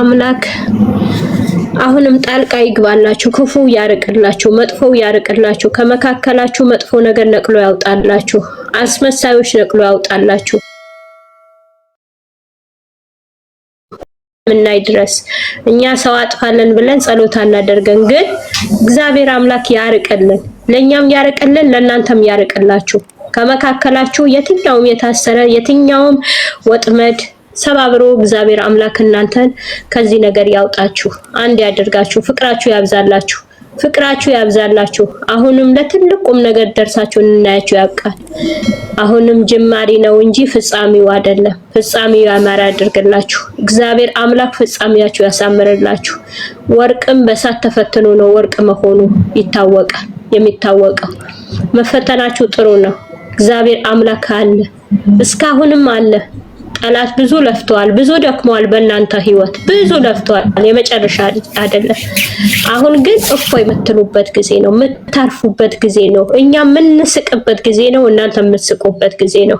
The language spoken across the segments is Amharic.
አምላክ አሁንም ጣልቃ ይግባላችሁ፣ ክፉ ያርቅላችሁ፣ መጥፎ ያርቅላችሁ፣ ከመካከላችሁ መጥፎ ነገር ነቅሎ ያውጣላችሁ፣ አስመሳዮች ነቅሎ ያውጣላችሁ። ምናይ ድረስ እኛ ሰው አጥፋለን ብለን ጸሎት አናደርገን፣ ግን እግዚአብሔር አምላክ ያርቅልን፣ ለኛም ያርቅልን፣ ለእናንተም ያርቅላችሁ። ከመካከላችሁ የትኛውም የታሰረ የትኛውም ወጥመድ ሰባብሮ እግዚአብሔር አምላክ እናንተን ከዚህ ነገር ያውጣችሁ፣ አንድ ያደርጋችሁ፣ ፍቅራችሁ ያብዛላችሁ። አሁንም ለትልቁም ነገር ደርሳችሁ እናያችሁ ያውቃል። አሁንም ጅማሪ ነው እንጂ ፍጻሜው አይደለም። ፍጻሜው ያማረ ያድርግላችሁ እግዚአብሔር አምላክ፣ ፍጻሜያችሁ ያሳምርላችሁ። ወርቅም በእሳት ተፈትኖ ነው ወርቅ መሆኑ ይታወቃል። የሚታወቀው መፈተናችሁ ጥሩ ነው። እግዚአብሔር አምላክ አለ፣ እስካሁንም አለ። ጠላት ብዙ ለፍተዋል፣ ብዙ ደክመዋል፣ በእናንተ ህይወት ብዙ ለፍተዋል። የመጨረሻ አይደለም። አሁን ግን እፎይ የምትሉበት ጊዜ ነው፣ የምታርፉበት ጊዜ ነው። እኛ የምንስቅበት ጊዜ ነው፣ እናንተ የምትስቁበት ጊዜ ነው።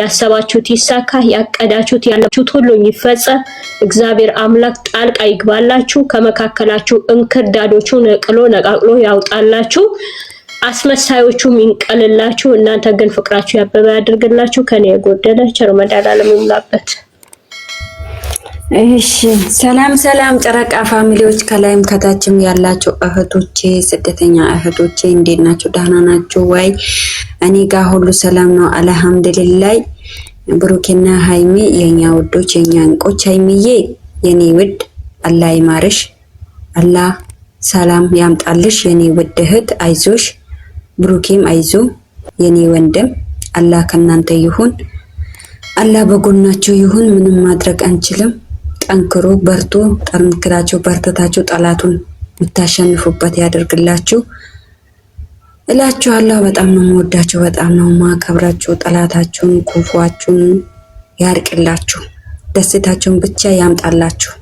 ያሰባችሁት ይሳካ፣ ያቀዳችሁት ያላችሁት ሁሉ ይፈጸም። እግዚአብሔር አምላክ ጣልቃ ይግባላችሁ፣ ከመካከላችሁ እንክርዳዶቹ ነቃቅሎ ያውጣላችሁ። አስመሳዮቹም ይንቀልላችሁ፣ እናንተ ግን ፍቅራችሁ ያበበ ያድርግላችሁ። ከኔ የጎደለ ቸር መድኃኒዓለም ይሙላበት። እሺ፣ ሰላም ጨረቃ ፋሚሊዎች፣ ከላይም ከታችም ያላችሁ እህቶቼ፣ ስደተኛ እህቶቼ እንዴት ናችሁ? ደህና ናችሁ ወይ? እኔ ጋር ሁሉ ሰላም ነው አልሐምዱሊላህ። ብሩኬና ሃይሚ የኛ ውዶች፣ የኛ እንቆች፣ ሃይሚዬ የኔ ውድ አላህ ይማርሽ፣ አላህ ሰላም ያምጣልሽ የኔ ውድ እህት፣ አይዞሽ። ብሩኬም አይዞ የኔ ወንድም፣ አላህ ከናንተ ይሁን፣ አላህ በጎናችሁ ይሁን። ምንም ማድረግ አንችልም። ጠንክሩ፣ በርቱ። ጠንክራችሁ በርተታችሁ ጠላቱን የምታሸንፉበት ያደርግላችሁ እላችኋለሁ። በጣም ነው የምወዳችሁ፣ በጣም ነው ማከብራችሁ። ጠላታችሁን ክፉአችሁን ያርቅላችሁ፣ ደስታችሁን ብቻ ያምጣላችሁ።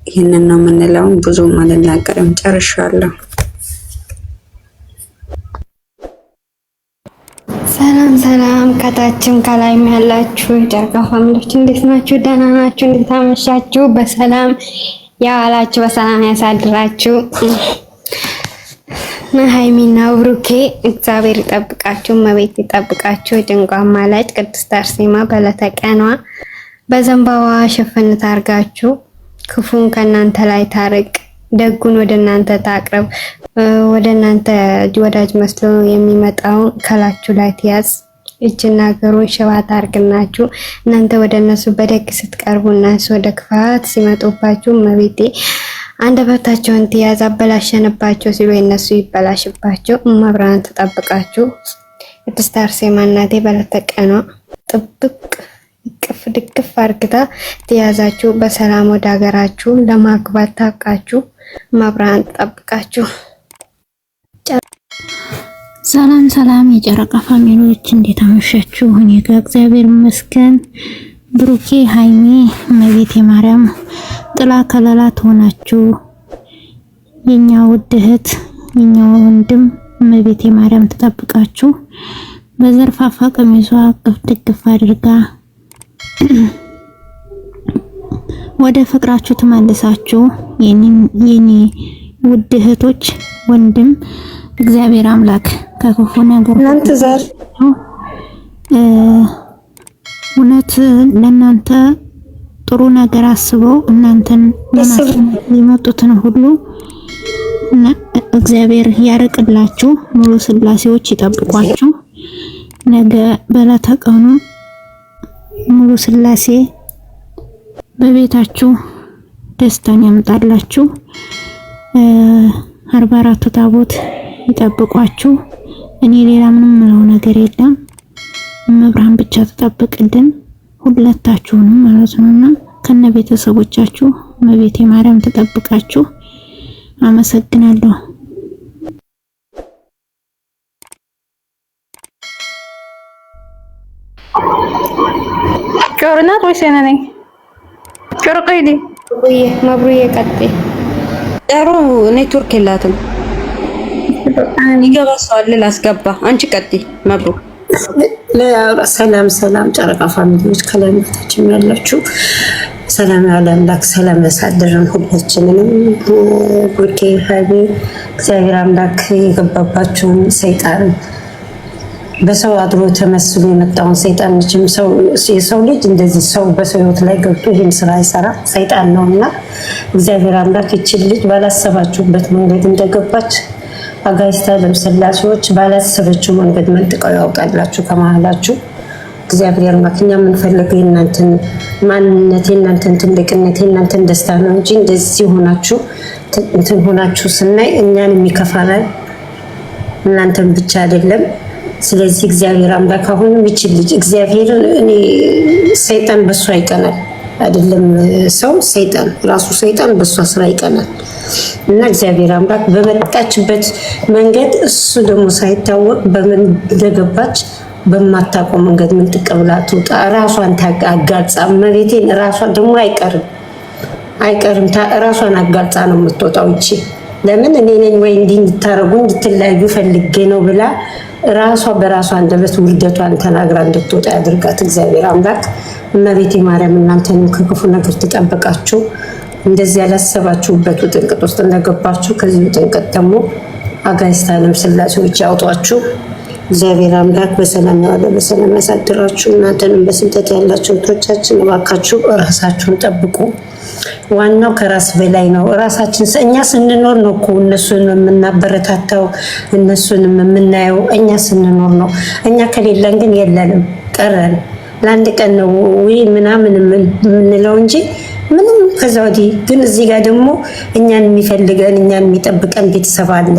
ይህንን ነው የምንለው። ብዙ አልናገርም፣ ጨርሻለሁ። ሰላም ከታችም ከላይም ያላችሁ ጨረቃ ፋሚሊዎች እንዴት ናችሁ? ደህና ናችሁ? እንዴት አመሻችሁ? በሰላም ያዋላችሁ፣ በሰላም ያሳድራችሁ። ሃይሚና ብሩኬ እግዚአብሔር ይጠብቃችሁ፣ መቤት ይጠብቃችሁ። ድንቋ አማላጭ ቅድስት አርሴማ በለተቀኗ በዘንባዋ ሸፈንት አርጋችሁ ክፉን ከናንተ ላይ ታርቅ፣ ደጉን ወደ እናንተ ታቅርብ። ወደ እናንተ ወዳጅ መስሎ የሚመጣው ከላችሁ ላይ ትያዝ። እጅና እግሩን ሽባ ታርግናችሁ። እናንተ ወደ እነሱ በደግ ስትቀርቡ እነሱ ወደ ክፋት ሲመጡባችሁ መቤቴ አንደበታቸውን ትያዝ። አበላሸንባቸው ሲሉ እነሱ ይበላሽባቸው። መብራን ተጠብቃችሁ ቅድስት አርሴማ እናቴ በለተቀኗ ጥብቅ እቅፍ ድግፍ አርግታ ትያዛችሁ። በሰላም ወደ ሀገራችሁ ለማግባት ታብቃችሁ። መብራን ተጠብቃችሁ። ሰላም የጨረቃ ፋሚሊዎች እንዴት አመሻችሁ? እኔ ጋር እግዚአብሔር ይመስገን። ብሩኬ ሃይሚ እመቤቴ ማርያም ጥላ ከለላ ትሆናችሁ። የኛ ውድ እህት የኛ ወንድም እመቤቴ ማርያም ተጠብቃችሁ። በዘርፋፋ ቀሚሷ ቅፍ ድግፍ አድርጋ ወደ ፍቅራችሁ ተመልሳችሁ የኔ ውድ እህቶች ወንድም እግዚአብሔር አምላክ ከክፉ ነገር እናንተ ዛሬ እውነት ለእናንተ ጥሩ ነገር አስበው እናንተን የመጡትን ሁሉ እግዚአብሔር ያርቅላችሁ። ሙሉ ስላሴዎች ይጠብቋችሁ። ነገ በዕለተ ቀኑ ሙሉ ስላሴ በቤታችሁ ደስታን ያምጣላችሁ። 44ቱ ታቦት ይጠብቋችሁ። እኔ ሌላ ምንም ምለው ነገር የለም። መብራን ብቻ ተጠብቅልን ሁለታችሁንም ማለት ነውና ከነ ቤተሰቦቻችሁ መቤቴ ማርያም ተጠብቃችሁ። አመሰግናለሁ። ጮርናት ወይስ እኔ ነኝ? ጮርቀይዲ መብሩዬ ቀጤ ጥሩ ኔትወርክ የላትም። ይገባሷል። ላስገባ አንቺ ቀጤ መብሩ። ሰላም ጨረቃ ፋሚሊዎች ከላይ መታችም ያላችሁ ሰላም አምላክ ሰላም ያሳድረን ሁላችንንም። ቡርኬ ሀቢ እግዚአብሔር አምላክ የገባባቸውን ሰይጣን በሰው አድሮ ተመስሎ የመጣውን ሰይጣን ልጅም የሰው ልጅ እንደዚህ ሰው በሰው ህይወት ላይ ገብቶ ይህን ስራ ይሰራ ሰይጣን ነውና እግዚአብሔር አምላክ ይችል ልጅ ባላሰባችሁበት መንገድ እንደገባች አጋዕዝተ ዓለም ሥላሴዎች ባላሰበችው መንገድ መንጥቀው ያውጣላችሁ ከመሃላችሁ። እግዚአብሔር አምላክ እኛ የምንፈልገው የእናንተን ማንነት የእናንተን ትልቅነት የእናንተን ደስታ ነው እንጂ እንደዚህ ሆናችሁ እንትን ሆናችሁ ስናይ እኛን የሚከፋናል እናንተን ብቻ አይደለም። ስለዚህ እግዚአብሔር አምላክ አሁንም ይችል ልጅ እግዚአብሔር እኔ ሰይጣን በሷ ይቀናል አይደለም ሰው ሰይጣን ራሱ ሰይጣን በሷ ስራ ይቀናል እና እግዚአብሔር አምላክ በመጣችበት መንገድ እሱ ደግሞ ሳይታወቅ በምን እንደገባች በማታውቀው መንገድ ምን ትቀብላ ትውጣ ራሷን ታጋልጻ መሬቴን ራሷን ደግሞ አይቀርም ራሷን አጋልጻ ነው የምትወጣው። እቺ ለምን እኔ ነኝ ወይ እንድታረጉ እንድትለያዩ ፈልጌ ነው ብላ ራሷ በራሷ አንደበት ውርደቷን ተናግራ እንድትወጣ ያድርጋት እግዚአብሔር አምላክ። እመቤቴ ማርያም እናንተንም ከክፉ ነገር ትጠብቃችሁ። እንደዚህ ያላሰባችሁበት ውጥንቅጥ ውስጥ እንደገባችሁ ከዚህ ውጥንቅጥ ደግሞ አጋዕዝተ ዓለም ሥላሴዎች ያውጧችሁ። እግዚአብሔር አምላክ በሰላም ያዋለ በሰላም ያሳድራችሁ። እናንተንም በስደት ያላችሁ እህቶቻችን እባካችሁ ራሳችሁን ጠብቁ። ዋናው ከራስ በላይ ነው። ራሳችን እኛ ስንኖር ነው እኮ እነሱን የምናበረታታው እነሱንም የምናየው እኛ ስንኖር ነው። እኛ ከሌለን ግን የለንም ቀረን። ለአንድ ቀን ነው ወይ ምናምን የምንለው እንጂ ምንም ከዛ ወዲህ ግን እዚህ ጋር ደግሞ እኛን የሚፈልገን እኛን የሚጠብቀን ቤተሰብ አለ።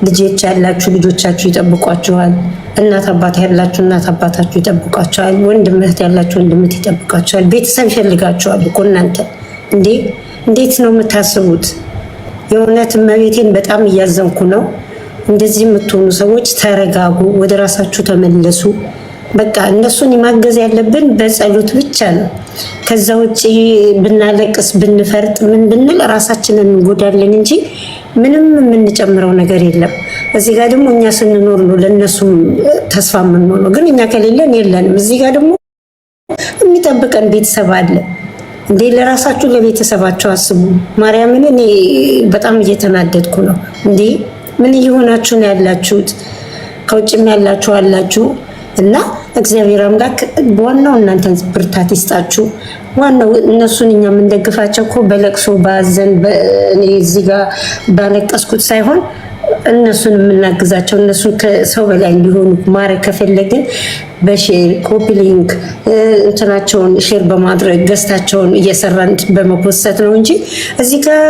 ልጆች ያላችሁ ልጆቻችሁ ይጠብቋችኋል። እናት አባት ያላችሁ እናት አባታችሁ ይጠብቋችኋል። ወንድም እህት ያላችሁ ወንድም እህት ይጠብቋችኋል። ቤተሰብ ይፈልጋችኋል እኮ እናንተ እንዴት ነው የምታስቡት? የእውነት እመቤቴን በጣም እያዘንኩ ነው። እንደዚህ የምትሆኑ ሰዎች ተረጋጉ፣ ወደ ራሳችሁ ተመለሱ። በቃ እነሱን ማገዝ ያለብን በጸሎት ብቻ ነው። ከዛ ውጪ ብናለቅስ ብንፈርጥ ምን ብንል ራሳችንን እንጎዳለን እንጂ ምንም የምንጨምረው ነገር የለም። እዚህ ጋር ደግሞ እኛ ስንኖር ነው ለነሱም ተስፋ የምንሆነው። ግን እኛ ከሌለን የለንም። እዚህ ጋር ደግሞ የሚጠብቀን ቤተሰብ አለ እንዴ። ለራሳችሁ ለቤተሰባችሁ አስቡ። ማርያምን እኔ በጣም እየተናደድኩ ነው። እንዴ ምን እየሆናችሁ ነው ያላችሁት? ከውጭም ያላችሁ አላችሁ እና እግዚአብሔር አምላክ ዋናው እናንተን ብርታት ይስጣችሁ። ዋናው እነሱን እኛ የምንደግፋቸው እኮ በለቅሶ ባዘን እኔ እዚህ ጋር ባለቀስኩት ሳይሆን እነሱን የምናግዛቸው እነሱን ከሰው በላይ እንዲሆኑ ማድረግ ከፈለግን በሼር ኮፒ ሊንክ እንትናቸውን ሼር በማድረግ ገዝታቸውን እየሰራን በመፖሰት ነው እንጂ እዚህ ጋር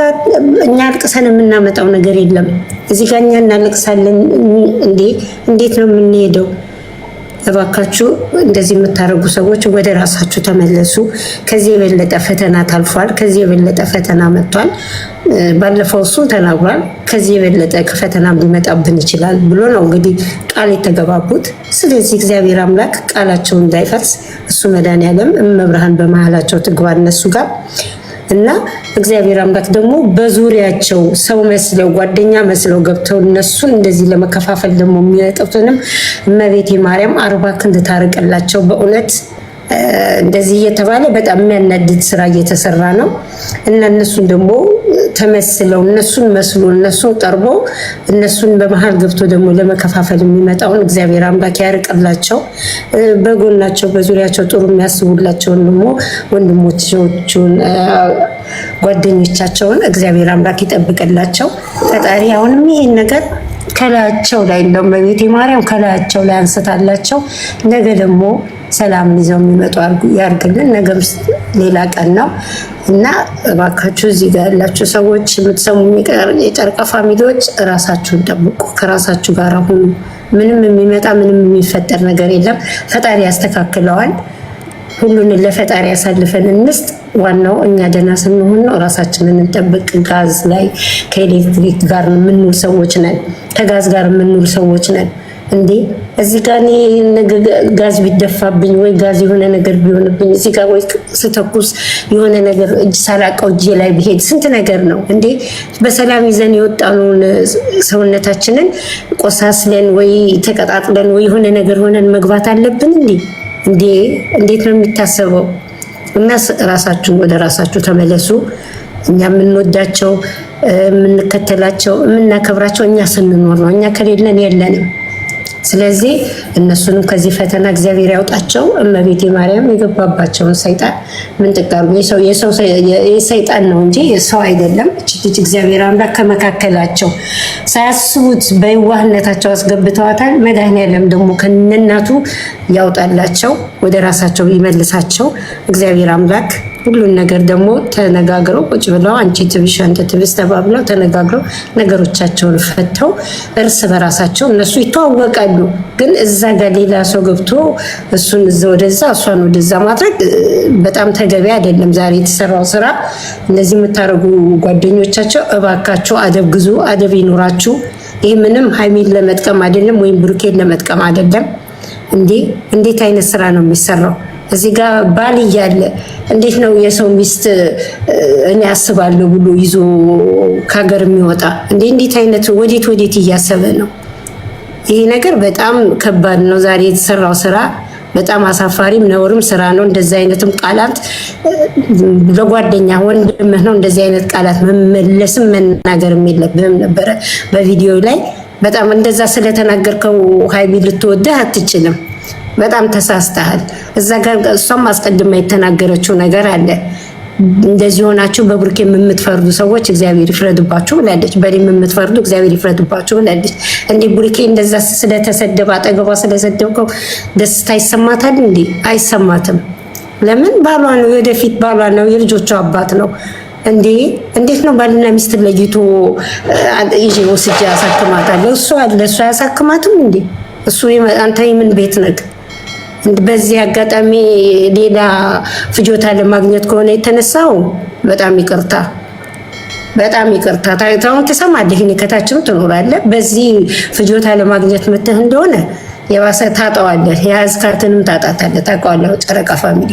እኛ አልቅሰን የምናመጣው ነገር የለም። እዚህ ጋር እኛ እናለቅሳለን እንዴ? እንዴት ነው የምንሄደው? እባካችሁ እንደዚህ የምታረጉ ሰዎች ወደ ራሳችሁ ተመለሱ። ከዚህ የበለጠ ፈተና ታልፏል። ከዚህ የበለጠ ፈተና መጥቷል። ባለፈው እሱ ተናግሯል። ከዚህ የበለጠ ፈተና ሊመጣብን ይችላል ብሎ ነው እንግዲህ ቃል የተገባቡት። ስለዚህ እግዚአብሔር አምላክ ቃላቸው እንዳይፈርስ እሱ መድኃኒዓለም እመብርሃን በመሃላቸው ትግባ እነሱ ጋር እና እግዚአብሔር አምላክ ደግሞ በዙሪያቸው ሰው መስለው ጓደኛ መስለው ገብተው እነሱን እንደዚህ ለመከፋፈል ደግሞ የሚያጠፉትንም እመቤቴ ማርያም 40 ክንድ ታርቅላቸው። በእውነት እንደዚህ እየተባለ በጣም የሚያናድድ ስራ እየተሰራ ነው እና እነሱን ደግሞ ተመስለው እነሱን መስሎ እነሱን ቀርቦ እነሱን በመሃል ገብቶ ደግሞ ለመከፋፈል የሚመጣውን እግዚአብሔር አምላክ ያርቅላቸው። በጎናቸው በዙሪያቸው ጥሩ የሚያስቡላቸውን ደግሞ ወንድሞቻቸውን ጓደኞቻቸውን እግዚአብሔር አምላክ ይጠብቅላቸው። ፈጣሪ አሁንም ይሄን ነገር ከላያቸው ላይ እንደው በቤቴ ማርያም ከላያቸው ላይ አንስታላቸው ነገ ደግሞ ሰላምን ይዘው የሚመጡ ያርግልን። ነገም ሌላ ቀን ነው እና እባካችሁ እዚህ ጋር ያላችሁ ሰዎች የምትሰሙ የጨረቃ ፋሚሊዎች ራሳችሁን ጠብቁ፣ ከራሳችሁ ጋር ሁኑ። ምንም የሚመጣ ምንም የሚፈጠር ነገር የለም። ፈጣሪ ያስተካክለዋል። ሁሉን ለፈጣሪ ያሳልፈን እንስጥ። ዋናው እኛ ደህና ስንሆን ነው። ራሳችንን እንጠብቅ። ጋዝ ላይ ከኤሌክትሪክ ጋር የምንውል ሰዎች ነን፣ ከጋዝ ጋር የምንውል ሰዎች ነን። እንዴ እዚህ ጋር ጋዝ ቢደፋብኝ ወይ ጋዝ የሆነ ነገር ቢሆንብኝ እዚህ ጋር ወይ ስተኩስ የሆነ ነገር እጅ ሳላቀው እጄ ላይ ቢሄድ ስንት ነገር ነው እንዴ። በሰላም ይዘን የወጣነውን ሰውነታችንን ቆሳስለን ወይ ተቀጣጥለን ወይ የሆነ ነገር ሆነን መግባት አለብን እንዴ? እንዴት ነው የሚታሰበው? እና ራሳችሁ ወደ ራሳችሁ ተመለሱ። እኛ የምንወዳቸው የምንከተላቸው የምናከብራቸው እኛ ስንኖር ነው። እኛ ከሌለን የለንም። ስለዚህ እነሱንም ከዚህ ፈተና እግዚአብሔር ያውጣቸው። እመቤቴ ማርያም የገባባቸውን ሰይጣን ምን ትቀርቡ? የሰይጣን ነው እንጂ የሰው አይደለም። እቺ እግዚአብሔር አምላክ ከመካከላቸው ሳያስቡት በየዋህነታቸው አስገብተዋታል። መድኃኒዓለም ደግሞ ከነናቱ ያውጣላቸው፣ ወደ ራሳቸው ይመልሳቸው እግዚአብሔር አምላክ። ሁሉን ነገር ደግሞ ተነጋግረው ቁጭ ብለው አንቺ ትብሽ አንተ ትብስ ተባብለው ተነጋግረው ነገሮቻቸውን ፈተው እርስ በራሳቸው እነሱ ይተዋወቃሉ። ግን እዛ ጋር ሌላ ሰው ገብቶ እሱን ወደዛ እሷን ወደዛ ማድረግ በጣም ተገቢ አይደለም። ዛሬ የተሰራው ስራ እነዚህ የምታረጉ ጓደኞቻቸው እባካቸው አደብ ግዙ፣ አደብ ይኑራችሁ። ይህ ምንም ሀይሚን ለመጥቀም አይደለም ወይም ብሩኬን ለመጥቀም አይደለም። እንዴት አይነት ስራ ነው የሚሰራው? እዚህ ጋር ባል እያለ እንዴት ነው የሰው ሚስት እኔ አስባለሁ ብሎ ይዞ ከሀገር የሚወጣ? እንዴት አይነት ወዴት እያሰበ ነው? ይሄ ነገር በጣም ከባድ ነው። ዛሬ የተሰራው ስራ በጣም አሳፋሪም ነውርም ስራ ነው። እንደዚህ አይነትም ቃላት ለጓደኛ ወንድምህ ነው እንደዚህ አይነት ቃላት መመለስም መናገርም የለብህም ነበረ በቪዲዮ ላይ። በጣም እንደዛ ስለተናገርከው ሀይሚ ልትወደህ አትችልም። በጣም ተሳስተሃል። እዛ ጋር እሷም አስቀድማ የተናገረችው ነገር አለ። እንደዚህ ሆናችሁ በብሩኬ የምትፈርዱ ሰዎች እግዚአብሔር ይፍረድባችሁ ብላለች። በእኔም የምትፈርዱ እግዚአብሔር ይፍረድባችሁ ብላለች። እንዴ ብሩኬ እንደዛ ስለተሰደበ አጠገቧ ስለሰደብከው ደስታ ይሰማታል እንዴ? አይሰማትም። ለምን? ባሏ ነው፣ የወደፊት ባሏ ነው፣ የልጆቿ አባት ነው። እንዴት ነው ባልና ሚስት ለይቶ ይዤ ወስጄ ያሳክማታለሁ? እሱ አለ፣ እሱ አያሳክማትም እንዴ? እሱ አንተ የምን ቤት ነህ? በዚህ አጋጣሚ ሌላ ፍጆታ ለማግኘት ከሆነ የተነሳው በጣም ይቅርታ፣ በጣም ይቅርታ። ታይታውን ትሰማለህ፣ እኔ ከታችም ትኖራለህ። በዚህ ፍጆታ ለማግኘት መተህ እንደሆነ የባሰ ታጣዋለህ፣ የያዝካትንም ታጣታለህ። ታውቀዋለህ ጨረቃ ፋሚሊ።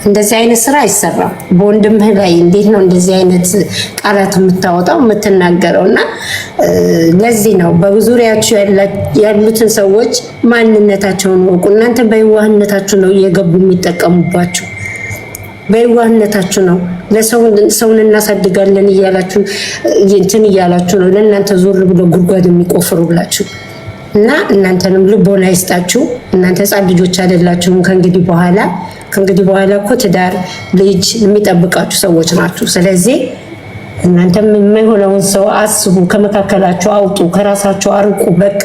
እንደዚህ አይነት ስራ አይሰራም። በወንድምህ ላይ እንዴት ነው እንደዚህ አይነት ቃላት የምታወጣው የምትናገረው? እና ለዚህ ነው በዙሪያችሁ ያሉትን ሰዎች ማንነታቸውን ወቁ። እናንተ በየዋህነታችሁ ነው እየገቡ የሚጠቀሙባችሁ። በየዋህነታችሁ ነው ሰውን እናሳድጋለን እያላችሁ እንትን እያላችሁ ነው ለእናንተ ዞር ብሎ ጉድጓድ የሚቆፍሩላችሁ። እና እናንተንም ልቦና ይስጣችሁ። እናንተ ህፃን ልጆች አይደላችሁም። ከእንግዲህ በኋላ እኮ ትዳር ልጅ የሚጠብቃችሁ ሰዎች ናችሁ። ስለዚህ እናንተም የማይሆነውን ሰው አስቡ፣ ከመካከላችሁ አውጡ፣ ከራሳችሁ አርቁ። በቃ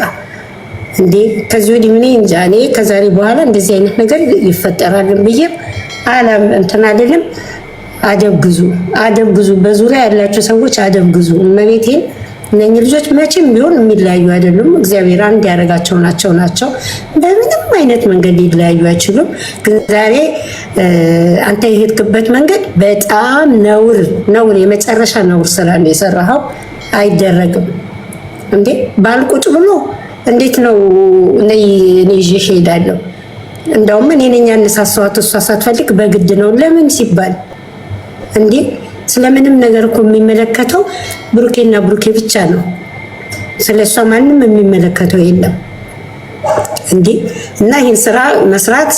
ከዚህ ወዲህ ምን እንጃ። እኔ ከዛሬ በኋላ እንደዚህ አይነት ነገር ይፈጠራልን ብዬ እንትን አይደለም። አደብ ግዙ። በዙሪያ ያላችሁ ሰዎች አደብ ግዙ። እመቤቴን እነኚህ ልጆች መቼም ቢሆን የሚለያዩ አይደሉም። እግዚአብሔር አንድ ያደረጋቸው ናቸው። በምንም አይነት መንገድ ሊለያዩ አይችሉም። ግን ዛሬ አንተ የሄድክበት መንገድ በጣም ነውር፣ የመጨረሻ ነውር ስራ ነው የሰራኸው። አይደረግም ባል ቁጭ ብሎ እንዴት ነው እኔ ይዤሽ እሄዳለሁ? እንደውም እኔ ነኝ ያነሳሳኋት፣ እሷ ሳትፈልግ በግድ ነው። ለምን ሲባል ስለምንም ነገር እኮ የሚመለከተው ብሩኬና ብሩኬ ብቻ ነው። ስለሷ ማንም የሚመለከተው የለም እና ይህን ስራ መስራት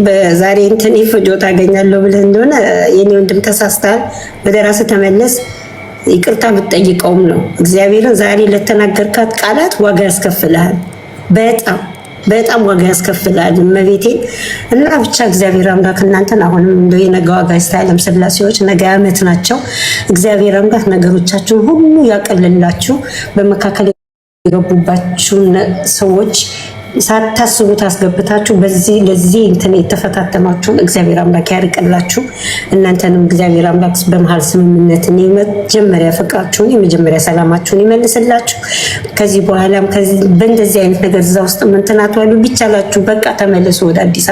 በዛሬ እንትን ፍጆታ አገኛለሁ ብለህ እንደሆነ የኔ ወንድም ተሳስተሃል። ወደ ራስህ ተመለስ። ይቅርታ ብትጠይቀውም ነው እግዚአብሔርን ዛሬ ለተናገርካት ቃላት ዋጋ ያስከፍልሃል። በጣም ዋጋ ያስከፍላል እመቤቴን። እና ብቻ እግዚአብሔር አምላክ እናንተን አሁንም እንደው የነገ ዋጋ ይስጣለም። ስላሴዎች ነገ ዓመት ናቸው። እግዚአብሔር አምላክ ነገሮቻችሁን ሁሉ ያቀልላችሁ። በመካከል የገቡባችሁ ሰዎች ሳታስቡት አስገብታችሁ ለዚህ እንትን የተፈታተናችሁን እግዚአብሔር አምላክ ያርቅላችሁ። እናንተንም እግዚአብሔር አምላክ በመሃል ስምምነትን የመጀመሪያ ፍቅራችሁን የመጀመሪያ ሰላማችሁን ይመልስላችሁ። ከዚህ በኋላም በእንደዚህ አይነት ነገር እዛ ውስጥ ምንትናት ዋሉ ቢቻላችሁ በቃ ተመለሱ ወደ አዲስ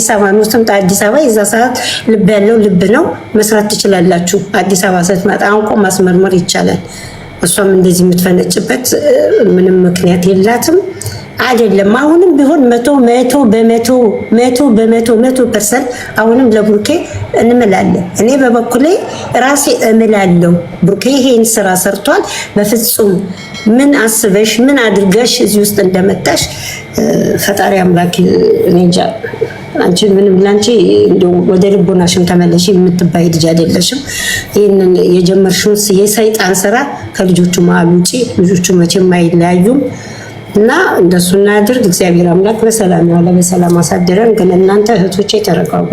አበባ ነው ትምጣ። አዲስ አበባ የዛ ሰዓት ልብ ያለው ልብ ነው፣ መስራት ትችላላችሁ። አዲስ አበባ ስትመጣ አንቆ ማስመርመር ይቻላል። እሷም እንደዚህ የምትፈነጭበት ምንም ምክንያት የላትም። አይደለም አሁንም ቢሆን 100% አሁንም ለብሩኬ እንምላለን። እኔ በበኩሌ ራሴ እምላለው ብሩኬ ይሄን ስራ ሰርቷል። በፍጹም ምን አስበሽ ምን አድርገሽ እዚህ ውስጥ እንደመጣሽ ፈጣሪ አምላክ እኔ እንጃ አንቺ ምንም ላንቺ እንደው ወደ ልቦናሽም ተመለሽ የምትባይ ልጅ አይደለሽም። ይሄንን የጀመርሽውን የሰይጣን ስራ ከልጆቹ መሀል ውጪ። ልጆቹ መቼም አይለያዩም እና እንደሱ እናድርግ። እግዚአብሔር አምላክ በሰላም ያለ በሰላም አሳድረን። ግን እናንተ እህቶቼ ተረጋጉ።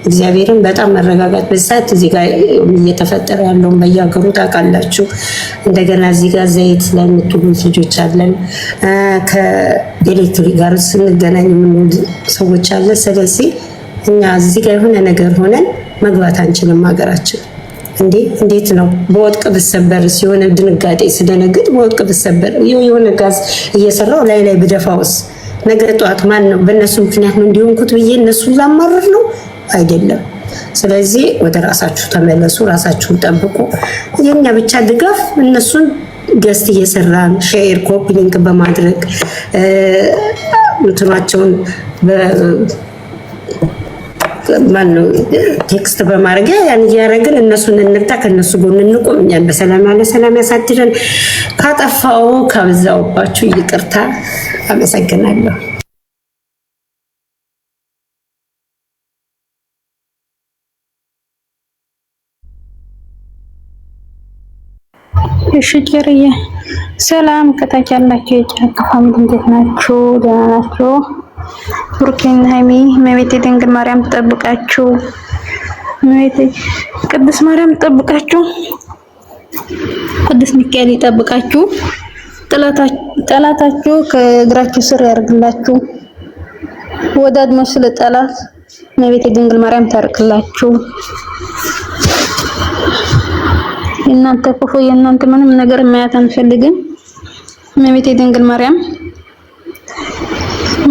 እግዚአብሔርን በጣም መረጋጋት በሰዓት እዚህ ጋር እየተፈጠረ ያለውን በየሀገሩ ታውቃላችሁ። እንደገና እዚህ ጋር ዘይት ላይ የምትሉት ልጆች አለን፣ ከኤሌክትሪክ ጋር ስንገናኝ የምንውል ሰዎች አለ። ስለዚህ እኛ እዚህ ጋር የሆነ ነገር ሆነን መግባት አንችልም ሀገራችን። እንዴት ነው በወድቅ ብሰበር ሲሆነ ድንጋጤ ስደነግጥ በወድቅ ብሰበር የሆነ ጋዝ እየሰራው ላይ ብደፋውስ ነገ ጠዋት ማን ነው በእነሱ ምክንያት ነው እንዲሆንኩት ብዬ እነሱ ላማረር ነው አይደለም። ስለዚህ ወደ ራሳችሁ ተመለሱ፣ ራሳችሁን ጠብቁ። የኛ ብቻ ድጋፍ እነሱን ገስት እየሰራን ሼር ኮፒ ሊንክ በማድረግ እንትናቸውን ማነው ቴክስት በማድረግ ያን እያደረግን እነሱን እንርዳ፣ ከነሱ ጎን እንቆም። እኛን በሰላም ያለ ሰላም ያሳድረን። ካጠፋው ካብዛውባችሁ ይቅርታ። አመሰግናለሁ። እሺ ጀርዬ ሰላም ከታች ያላችሁ የጨረቃ ፋሚሊ እንዴት ናችሁ? ደህና ናችሁ? ብሩኬና ሃይሚ እመቤቴ ድንግል ማርያም ተጠብቃችሁ፣ እመቤቴ ቅድስት ማርያም ተጠብቃችሁ፣ ቅዱስ ሚካኤል ይጠብቃችሁ፣ ጠላታችሁ ከእግራችሁ ስር ያርግላችሁ፣ ወዳድ መስለ ጠላት እመቤቴ ድንግል ማርያም ታርቅላችሁ። የእናንተ ክፉ የእናንተ ምንም ነገር ማየት አንፈልግም። እመቤቴ ድንግል ማርያም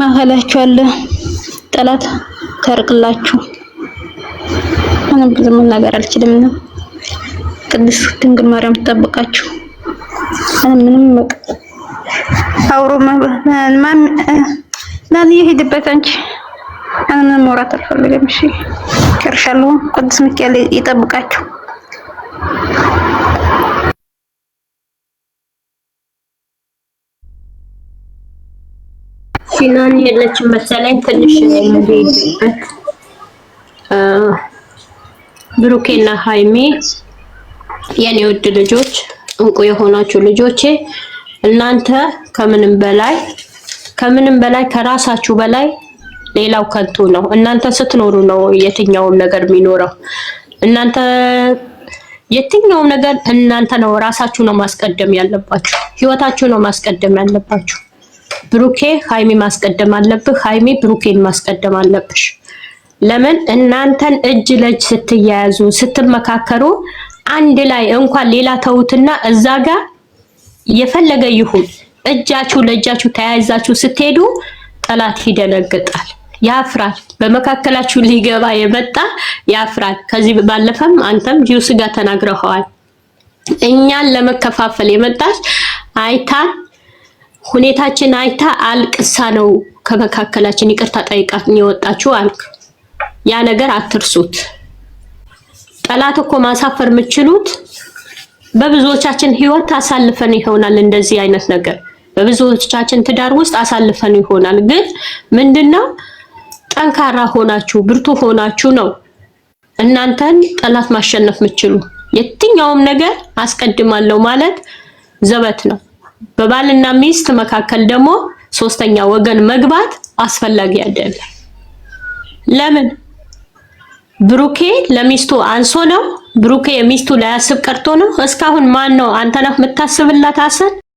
ማህላችሁ አለ፣ ጠላት ታርቅላችሁ። ምንም ብዙ ነገር አልችልም ነው። ቅድስት ድንግል ማርያም ተጠብቃችሁ። ምንም አውሮ ማን ይሄድበት አንቺ ምንም ወራት አልፈልግም። እሺ ከርሻለሁ። ቅዱስ ሚካኤል ይጠብቃችሁ። ፊናን የለችም መሰለኝ ትንሽ እንደሄድበት ብሩኬና ሃይሚ የኔ ውድ ልጆች እንቁ የሆናችሁ ልጆቼ እናንተ ከምንም በላይ ከራሳችሁ በላይ ሌላው ከንቱ ነው። እናንተ ስትኖሩ ነው የትኛውም ነገር የሚኖረው። እናንተ የትኛውም ነገር እናንተ ነው ራሳችሁ ነው ማስቀደም ያለባችሁ። ህይወታችሁ ነው ማስቀደም ያለባችሁ። ብሩኬ ሃይሚ ማስቀደም አለብህ፣ ሃይሚ ብሩኬን ማስቀደም አለብሽ። ለምን እናንተን እጅ ለእጅ ስትያያዙ ስትመካከሩ አንድ ላይ እንኳን ሌላ ተውትና እዛ ጋር የፈለገ ይሁን እጃችሁ ለእጃችሁ ተያይዛችሁ ስትሄዱ ጠላት ይደነግጣል፣ ያፍራል። በመካከላችሁ ሊገባ የመጣ ያፍራል። ከዚህ ባለፈም አንተም ጂውስ ጋር ተናግረኸዋል። እኛን ለመከፋፈል የመጣች አይታን ሁኔታችን አይታ አልቅሳ ነው ከመካከላችን ይቅርታ ጠይቃት የወጣችሁ አልክ። ያ ነገር አትርሱት። ጠላት እኮ ማሳፈር የምትችሉት በብዙዎቻችን ህይወት አሳልፈን ይሆናል። እንደዚህ አይነት ነገር በብዙዎቻችን ትዳር ውስጥ አሳልፈን ይሆናል። ግን ምንድነው ጠንካራ ሆናችሁ ብርቱ ሆናችሁ ነው እናንተን ጠላት ማሸነፍ የምትችሉ። የትኛውም ነገር አስቀድማለሁ ማለት ዘበት ነው። በባልና ሚስት መካከል ደግሞ ሶስተኛ ወገን መግባት አስፈላጊ አይደለም። ለምን ብሩኬ ለሚስቱ አንሶ ነው? ብሩኬ የሚስቱ ላይ ያስብ ቀርቶ ነው? እስካሁን ማን ነው አንተ ነህ የምታስብላት? አሰን